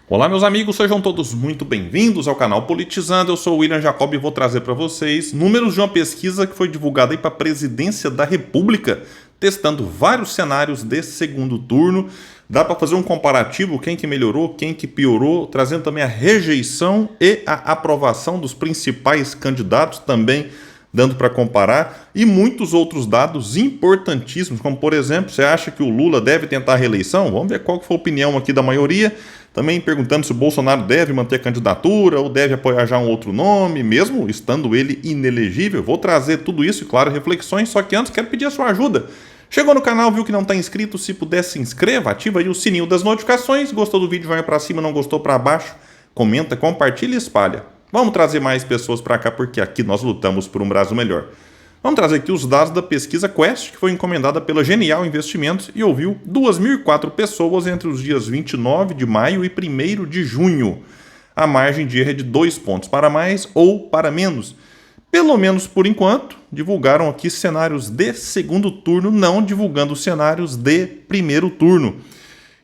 Olá, meus amigos, sejam todos muito bem-vindos ao canal Politizando. Eu sou o William Jacob e vou trazer para vocês números de uma pesquisa que foi divulgada aí para a presidência da República, testando vários cenários de segundo turno. Dá para fazer um comparativo, quem que melhorou, quem que piorou, trazendo também a rejeição e a aprovação dos principais candidatos, também dando para comparar, e muitos outros dados importantíssimos, como por exemplo, você acha que o Lula deve tentar a reeleição? Vamos ver qual que foi a opinião aqui da maioria. Também perguntando se o Bolsonaro deve manter a candidatura ou deve apoiar já um outro nome, mesmo estando ele inelegível. Vou trazer tudo isso e, claro, reflexões, só que antes quero pedir a sua ajuda. Chegou no canal, viu que não está inscrito? Se puder, se inscreva, ativa aí o sininho das notificações. Gostou do vídeo, vai para cima, não gostou para baixo. Comenta, compartilha e espalha. Vamos trazer mais pessoas para cá, porque aqui nós lutamos por um Brasil melhor. Vamos trazer aqui os dados da pesquisa Quest, que foi encomendada pela Genial Investimentos e ouviu 2.004 pessoas entre os dias 29 de maio e 1º de junho. A margem de erro é de 2 pontos para mais ou para menos. Pelo menos por enquanto, divulgaram aqui cenários de segundo turno, não divulgando cenários de primeiro turno.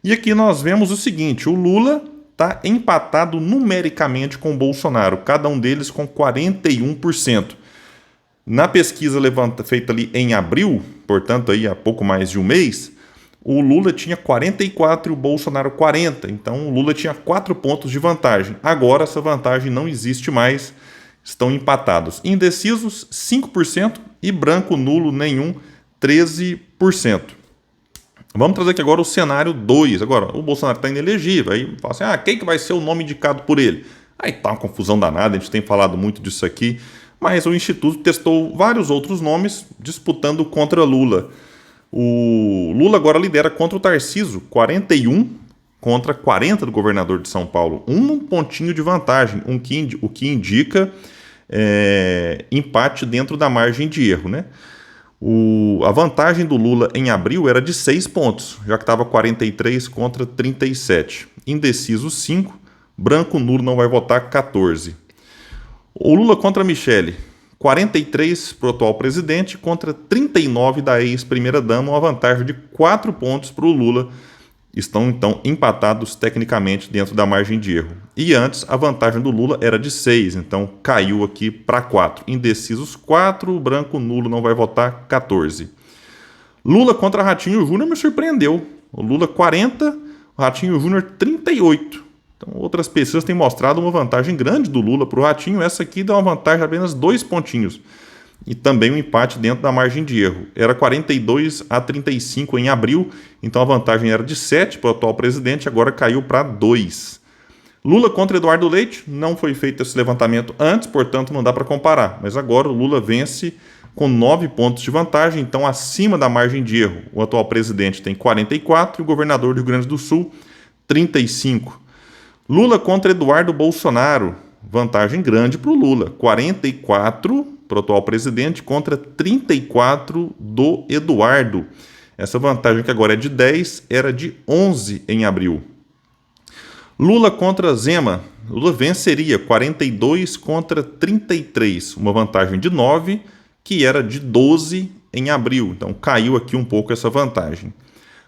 E aqui nós vemos o seguinte, o Lula está empatado numericamente com o Bolsonaro, cada um deles com 41%. Na pesquisa feita ali em abril, portanto aí há pouco mais de um mês, o Lula tinha 44 e o Bolsonaro 40, então o Lula tinha 4 pontos de vantagem. Agora essa vantagem não existe mais, estão empatados. Indecisos, 5% e branco nulo nenhum, 13%. Vamos trazer aqui agora o cenário 2. Agora, o Bolsonaro está inelegível, aí fala assim, quem que vai ser o nome indicado por ele? Aí tá uma confusão danada, a gente tem falado muito disso aqui, mas o Instituto testou vários outros nomes disputando contra Lula. O Lula agora lidera contra o Tarcísio, 41 contra 40 do governador de São Paulo. Um pontinho de vantagem, o que indica empate dentro da margem de erro, né? A vantagem do Lula em abril era de 6 pontos, já que estava 43 contra 37. Indeciso 5, branco nulo não vai votar 14. O Lula contra a Michele, 43 para o atual presidente contra 39 da ex-primeira-dama, uma vantagem de 4 pontos para o Lula. Estão, então, empatados tecnicamente dentro da margem de erro. E antes, a vantagem do Lula era de 6, então caiu aqui para 4. Indecisos 4, branco nulo não vai votar 14. Lula contra Ratinho Júnior me surpreendeu. O Lula 40, o Ratinho Júnior 38. Então, outras pesquisas têm mostrado uma vantagem grande do Lula para o Ratinho. Essa aqui dá uma vantagem de apenas 2 pontinhos. E também um empate dentro da margem de erro. Era 42 a 35 em abril, então a vantagem era de 7 para o atual presidente, agora caiu para 2. Lula contra Eduardo Leite, não foi feito esse levantamento antes, portanto não dá para comparar. Mas agora o Lula vence com 9 pontos de vantagem, então acima da margem de erro. O atual presidente tem 44 e o governador do Rio Grande do Sul 35. Lula contra Eduardo Bolsonaro, vantagem grande para o Lula, 44 para o atual presidente contra 34 do Eduardo. Essa vantagem que agora é de 10, era de 11 em abril. Lula contra Zema, Lula venceria 42 contra 33, uma vantagem de 9, que era de 12 em abril, então caiu aqui um pouco essa vantagem.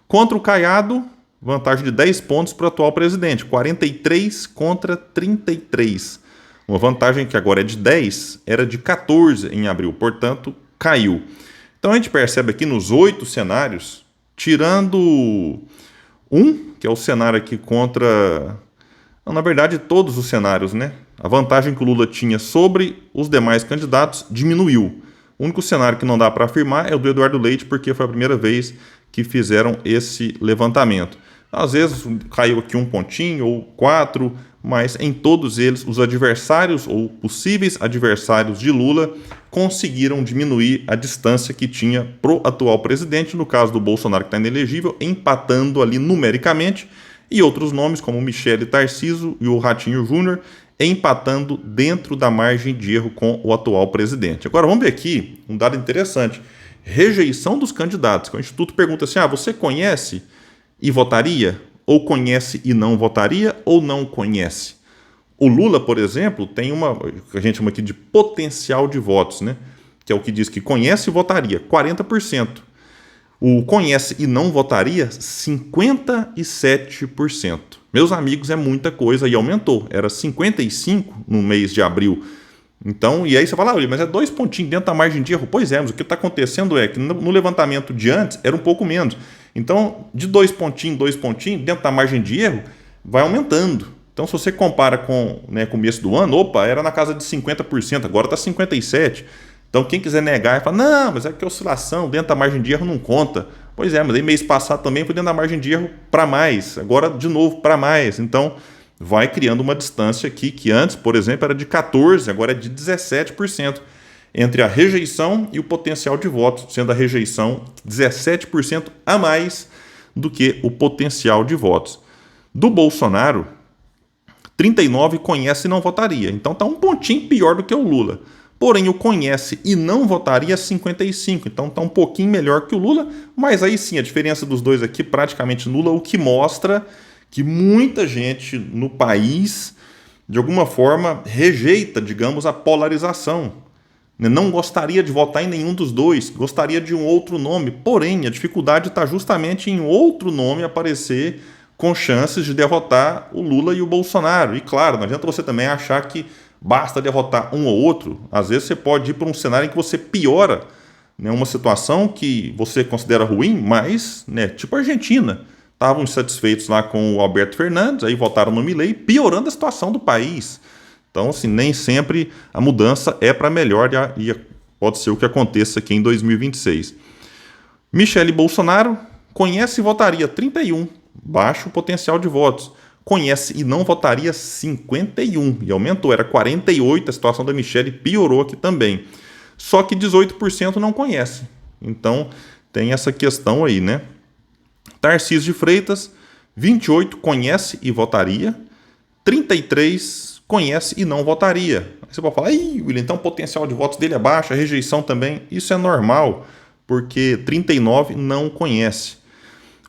Contra o Caiado, vantagem de 10 pontos para o atual presidente, 43 contra 33. Uma vantagem que agora é de 10, era de 14 em abril, portanto, caiu. Então a gente percebe aqui nos 8 cenários, tirando que é o cenário aqui contra... Não, na verdade, todos os cenários, né? A vantagem que o Lula tinha sobre os demais candidatos diminuiu. O único cenário que não dá para afirmar é o do Eduardo Leite, porque foi a primeira vez que fizeram esse levantamento. Às vezes caiu aqui um pontinho ou 4, mas em todos eles os adversários ou possíveis adversários de Lula conseguiram diminuir a distância que tinha pro atual presidente, no caso do Bolsonaro que está inelegível, empatando ali numericamente, e outros nomes como Michele Tarcísio e o Ratinho Júnior empatando dentro da margem de erro com o atual presidente. Agora vamos ver aqui um dado interessante, rejeição dos candidatos, que o Instituto pergunta assim, você conhece e votaria? Ou conhece e não votaria, ou não conhece? O Lula, por exemplo, tem que a gente chama aqui de potencial de votos, né? Que é o que diz que conhece e votaria, 40%. O conhece e não votaria, 57%. Meus amigos, é muita coisa e aumentou. Era 55% no mês de abril. Então, e aí você fala, mas é 2 pontinhos dentro da margem de erro. Pois é, mas o que está acontecendo é que no levantamento de antes era um pouco menos. Então, de 2 pontinhos, dentro da margem de erro, vai aumentando. Então, se você compara com começo do ano, era na casa de 50%, agora está 57%. Então, quem quiser negar, fala, não, mas é que a oscilação dentro da margem de erro não conta. Pois é, mas aí mês passado também foi dentro da margem de erro para mais, agora de novo para mais. Então, vai criando uma distância aqui que antes, por exemplo, era de 14%, agora é de 17%, entre a rejeição e o potencial de votos, sendo a rejeição 17% a mais do que o potencial de votos. Do Bolsonaro, 39% conhece e não votaria. Então está um pontinho pior do que o Lula. Porém, o conhece e não votaria 55%. Então está um pouquinho melhor que o Lula. Mas aí sim, a diferença dos dois aqui praticamente nula, o que mostra que muita gente no país, de alguma forma, rejeita, digamos, a polarização. Não gostaria de votar em nenhum dos dois, gostaria de um outro nome. Porém, a dificuldade está justamente em outro nome aparecer com chances de derrotar o Lula e o Bolsonaro. E claro, não adianta você também achar que basta derrotar um ou outro. Às vezes você pode ir para um cenário em que você piora uma situação que você considera ruim, mas, tipo a Argentina, estavam insatisfeitos lá com o Alberto Fernandes, aí votaram no Milei, piorando a situação do país. Então, assim, nem sempre a mudança é para melhor e pode ser o que aconteça aqui em 2026. Michele Bolsonaro conhece e votaria 31%, baixo potencial de votos. Conhece e não votaria 51%, e aumentou, era 48%, a situação da Michele piorou aqui também. Só que 18% não conhece. Então, tem essa questão aí, né? Tarcísio de Freitas, 28% conhece e votaria, 33% conhece e não votaria. Aí você pode falar, William, então o potencial de votos dele é baixo, a rejeição também. Isso é normal, porque 39% não conhece.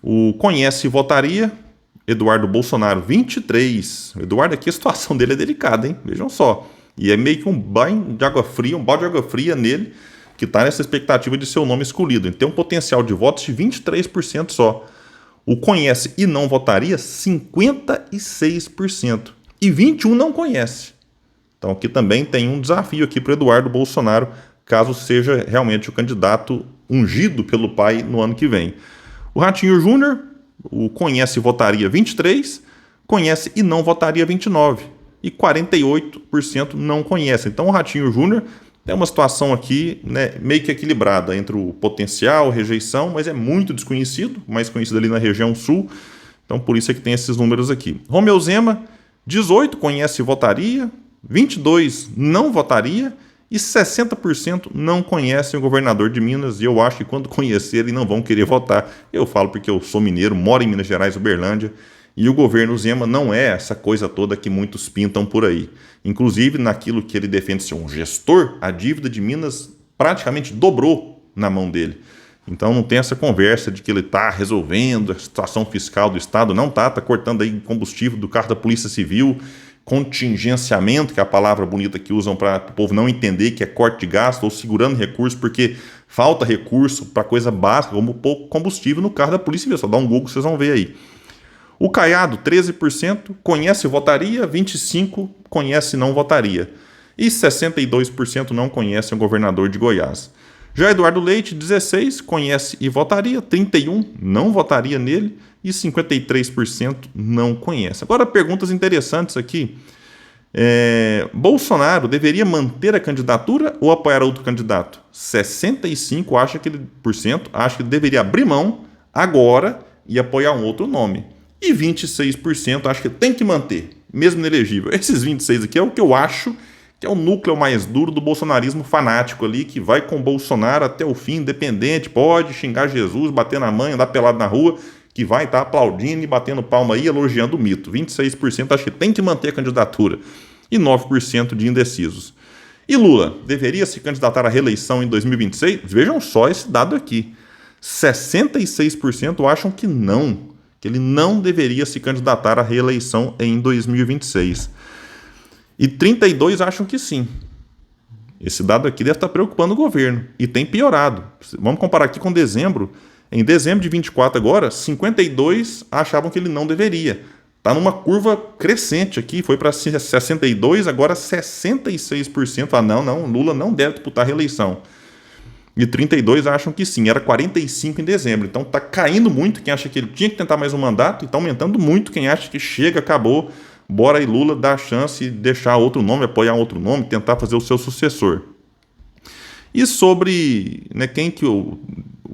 O conhece e votaria, Eduardo Bolsonaro, 23%. O Eduardo aqui, a situação dele é delicada, hein? Vejam só. E é meio que um balde de água fria nele, que está nessa expectativa de ser o nome escolhido. Ele tem um potencial de votos de 23% só. O conhece e não votaria, 56%. E 21% não conhece. Então aqui também tem um desafio aqui para o Eduardo Bolsonaro, caso seja realmente o candidato ungido pelo pai no ano que vem. O Ratinho Júnior, o conhece e votaria 23%, conhece e não votaria 29%. E 48% não conhece. Então o Ratinho Júnior tem uma situação aqui meio que equilibrada entre o potencial, rejeição, mas é muito desconhecido, mais conhecido ali na região sul. Então por isso é que tem esses números aqui. Romeu Zema, 18% conhece e votaria, 22% não votaria e 60% não conhecem o governador de Minas. E eu acho que quando conhecerem não vão querer votar. Eu falo porque eu sou mineiro, moro em Minas Gerais, Uberlândia, e o governo Zema não é essa coisa toda que muitos pintam por aí. Inclusive, naquilo que ele defende ser um gestor, a dívida de Minas praticamente dobrou na mão dele. Então não tem essa conversa de que ele está resolvendo a situação fiscal do Estado. Não está cortando aí combustível do carro da Polícia Civil, contingenciamento, que é a palavra bonita que usam para o povo não entender que é corte de gasto, ou segurando recursos porque falta recurso para coisa básica, como pôr combustível no carro da Polícia Civil. Só dá um Google, vocês vão ver aí. O Caiado, 13%, conhece e votaria, 25% conhece e não votaria. E 62% não conhecem o governador de Goiás. Já Eduardo Leite, 16%, conhece e votaria, 31% não votaria nele e 53% não conhece. Agora, perguntas interessantes aqui. Bolsonaro deveria manter a candidatura ou apoiar outro candidato? 65% acha que ele deveria abrir mão agora e apoiar um outro nome. E 26% acha que tem que manter, mesmo inelegível. Esses 26% aqui é o que eu acho que é o núcleo mais duro do bolsonarismo fanático ali, que vai com Bolsonaro até o fim, independente, pode xingar Jesus, bater na mãe, andar pelado na rua, que vai estar aplaudindo e batendo palma aí, elogiando o mito. 26% acha que tem que manter a candidatura e 9% de indecisos. E Lula deveria se candidatar à reeleição em 2026? Vejam só esse dado aqui. 66% acham que não, que ele não deveria se candidatar à reeleição em 2026. E 32% acham que sim. Esse dado aqui deve estar preocupando o governo. E tem piorado. Vamos comparar aqui com dezembro. Em dezembro de 24 agora, 52 achavam que ele não deveria. Está numa curva crescente aqui, foi para 62, agora 66%. Não, Lula não deve disputar a reeleição. E 32 acham que sim, era 45 em dezembro. Então está caindo muito quem acha que ele tinha que tentar mais um mandato e está aumentando muito quem acha que chega, acabou, bora aí Lula dar a chance de deixar outro nome, apoiar outro nome, tentar fazer o seu sucessor. E sobre quem que o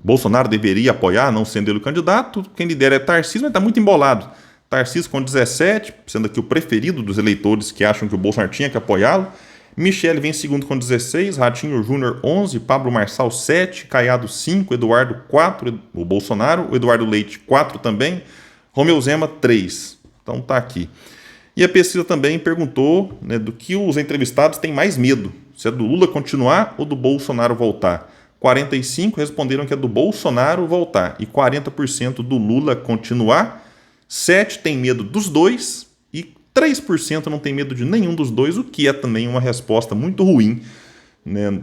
Bolsonaro deveria apoiar, não sendo ele o candidato, quem lidera é Tarcísio, mas está muito embolado. Tarcísio com 17, sendo aqui o preferido dos eleitores que acham que o Bolsonaro tinha que apoiá-lo. Michele vem em segundo com 16, Ratinho Júnior 11, Pablo Marçal 7, Caiado 5, Eduardo 4, o Bolsonaro, o Eduardo Leite 4 também, Romeu Zema 3. Então tá aqui. E a pesquisa também perguntou do que os entrevistados têm mais medo, se é do Lula continuar ou do Bolsonaro voltar. 45 responderam que é do Bolsonaro voltar e 40% do Lula continuar. 7 tem medo dos dois e 3% não tem medo de nenhum dos dois, o que é também uma resposta muito ruim,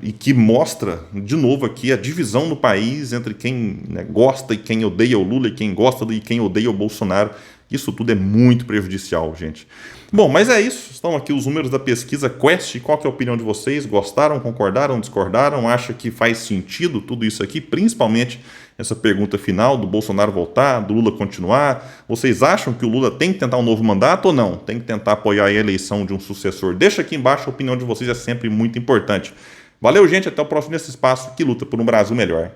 e que mostra, de novo aqui, a divisão no país entre quem gosta e quem odeia o Lula e quem gosta e quem odeia o Bolsonaro. Isso tudo é muito prejudicial, gente. Bom, mas é isso. Estão aqui os números da pesquisa Quest. Qual que é a opinião de vocês? Gostaram, concordaram, discordaram? Acha que faz sentido tudo isso aqui? Principalmente essa pergunta final do Bolsonaro voltar, do Lula continuar. Vocês acham que o Lula tem que tentar um novo mandato ou não? Tem que tentar apoiar a eleição de um sucessor? Deixa aqui embaixo, a opinião de vocês é sempre muito importante. Valeu, gente. Até o próximo Nesse Espaço que luta por um Brasil melhor.